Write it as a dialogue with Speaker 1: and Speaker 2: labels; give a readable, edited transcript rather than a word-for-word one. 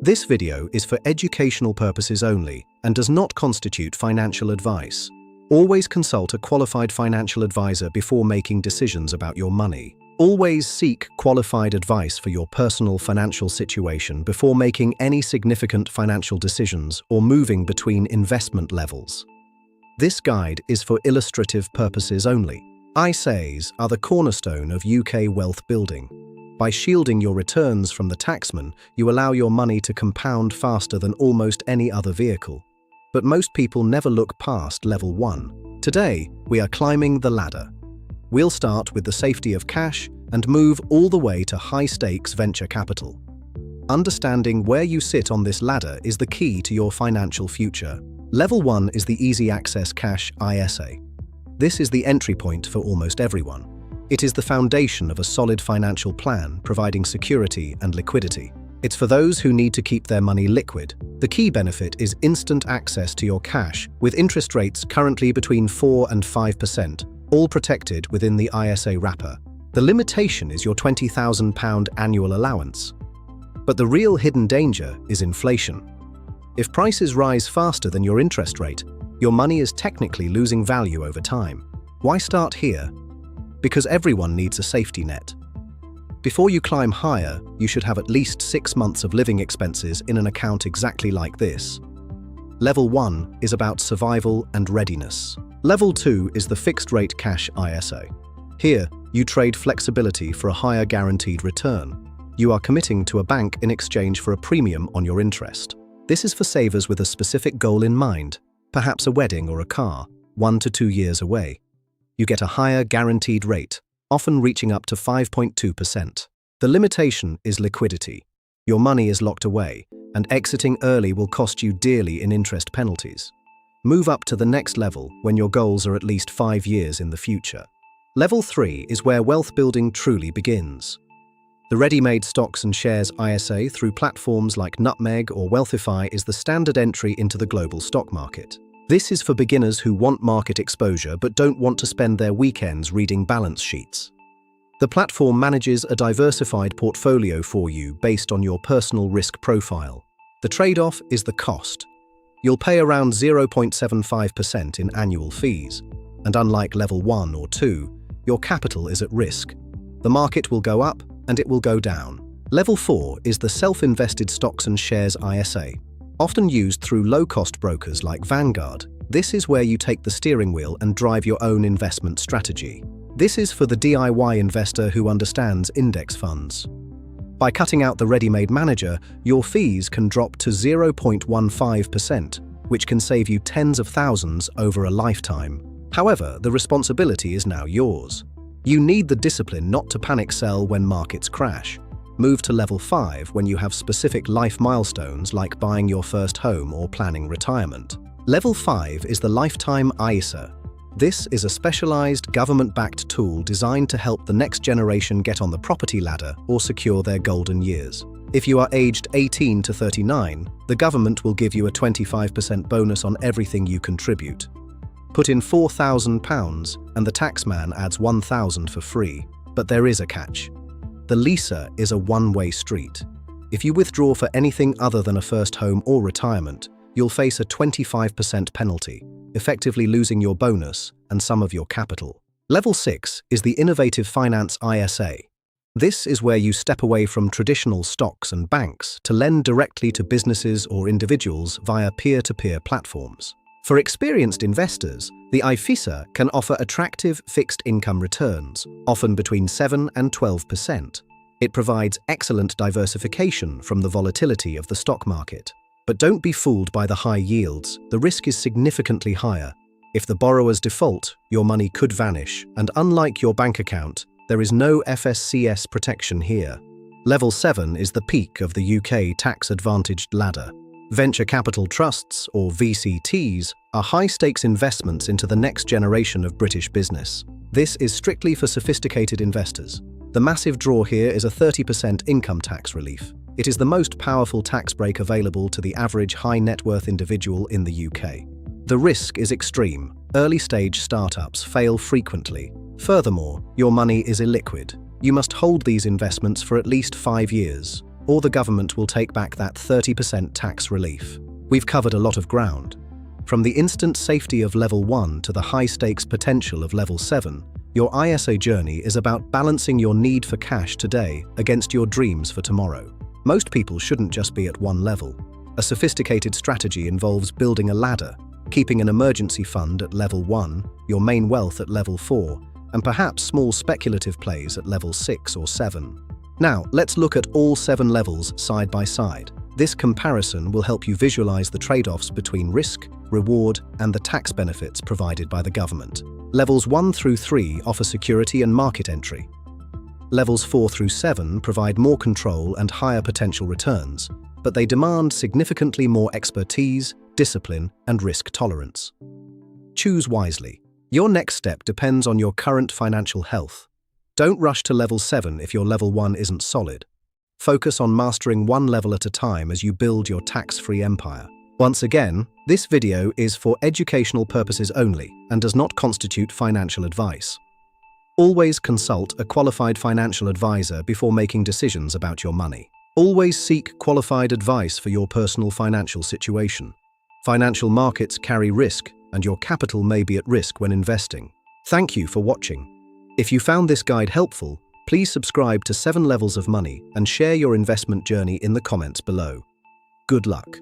Speaker 1: This video is for educational purposes only and does not constitute financial advice. Always consult a qualified financial advisor before making decisions about your money. Always seek qualified advice for your personal financial situation before making any significant financial decisions or moving between investment levels. This guide is for illustrative purposes only. ISAs are the cornerstone of UK wealth building. By shielding your returns from the taxman, you allow your money to compound faster than almost any other vehicle. But most people never look past level 1. Today, we are climbing the ladder. We'll start with the safety of cash and move all the way to high-stakes venture capital. Understanding where you sit on this ladder is the key to your financial future. Level 1 is the Easy Access Cash ISA. This is the entry point for almost everyone. It is the foundation of a solid financial plan, providing security and liquidity. It's for those who need to keep their money liquid. The key benefit is instant access to your cash, with interest rates currently between 4 and 5%, all protected within the ISA wrapper. The limitation is your £20,000 annual allowance. But the real hidden danger is inflation. If prices rise faster than your interest rate, your money is technically losing value over time. Why start here? Because everyone needs a safety net. Before you climb higher, you should have at least 6 months of living expenses in an account exactly like this. Level 1 is about survival and readiness. Level 2 is the fixed-rate cash ISA. Here, you trade flexibility for a higher guaranteed return. You are committing to a bank in exchange for a premium on your interest. This is for savers with a specific goal in mind, perhaps a wedding or a car, 1 to 2 years away. You get a higher guaranteed rate, often reaching up to 5.2%. The limitation is liquidity. Your money is locked away, and exiting early will cost you dearly in interest penalties. Move up to the next level when your goals are at least 5 years in the future. Level 3 is where wealth building truly begins. The ready-made stocks and shares ISA through platforms like Nutmeg or Wealthify is the standard entry into the global stock market. This is for beginners who want market exposure but don't want to spend their weekends reading balance sheets. The platform manages a diversified portfolio for you based on your personal risk profile. The trade-off is the cost. You'll pay around 0.75% in annual fees, and unlike level 1 or 2, your capital is at risk. The market will go up and it will go down. Level 4 is the self-invested stocks and shares ISA. Often used through low-cost brokers like Vanguard, this is where you take the steering wheel and drive your own investment strategy. This is for the DIY investor who understands index funds. By cutting out the ready-made manager, your fees can drop to 0.15%, which can save you tens of thousands over a lifetime. However, the responsibility is now yours. You need the discipline not to panic sell when markets crash. Move to level 5 when you have specific life milestones like buying your first home or planning retirement. Level 5 is the Lifetime ISA. This is a specialized government-backed tool designed to help the next generation get on the property ladder or secure their golden years. If you are aged 18 to 39, the government will give you a 25% bonus on everything you contribute. Put in £4,000 and the taxman adds £1,000 for free. But there is a catch. The LISA is a one-way street. If you withdraw for anything other than a first home or retirement, you'll face a 25% penalty, effectively losing your bonus and some of your capital. Level 6 is the Innovative Finance ISA. This is where you step away from traditional stocks and banks to lend directly to businesses or individuals via peer-to-peer platforms. For experienced investors, the IFISA can offer attractive fixed income returns, often between 7 and 12%. It provides excellent diversification from the volatility of the stock market. But don't be fooled by the high yields. The risk is significantly higher. If the borrowers default, your money could vanish, and unlike your bank account, there is no FSCS protection here. Level 7 is the peak of the UK tax-advantaged ladder. Venture capital trusts, or VCTs, are high-stakes investments into the next generation of British business. This is strictly for sophisticated investors. The massive draw here is a 30% income tax relief. It is the most powerful tax break available to the average high-net-worth individual in the UK. The risk is extreme. Early-stage startups fail frequently. Furthermore, your money is illiquid. You must hold these investments for at least 5 years. or the government will take back that 30% tax relief. We've covered a lot of ground. From the instant safety of level 1 to the high-stakes potential of level 7, your ISA journey is about balancing your need for cash today against your dreams for tomorrow. Most people shouldn't just be at one level. A sophisticated strategy involves building a ladder, keeping an emergency fund at level 1, your main wealth at level 4, and perhaps small speculative plays at level 6 or 7. Now, let's look at all 7 levels side by side. This comparison will help you visualize the trade-offs between risk, reward, and the tax benefits provided by the government. Levels 1 through 3 offer security and market entry. Levels 4 through 7 provide more control and higher potential returns, but they demand significantly more expertise, discipline, and risk tolerance. Choose wisely. Your next step depends on your current financial health. Don't rush to level 7 if your level 1 isn't solid. Focus on mastering one level at a time as you build your tax-free empire. Once again, this video is for educational purposes only and does not constitute financial advice. Always consult a qualified financial advisor before making decisions about your money. Always seek qualified advice for your personal financial situation. Financial markets carry risk, and your capital may be at risk when investing. Thank you for watching. If you found this guide helpful, please subscribe to 7 Levels of Money and share your investment journey in the comments below. Good luck.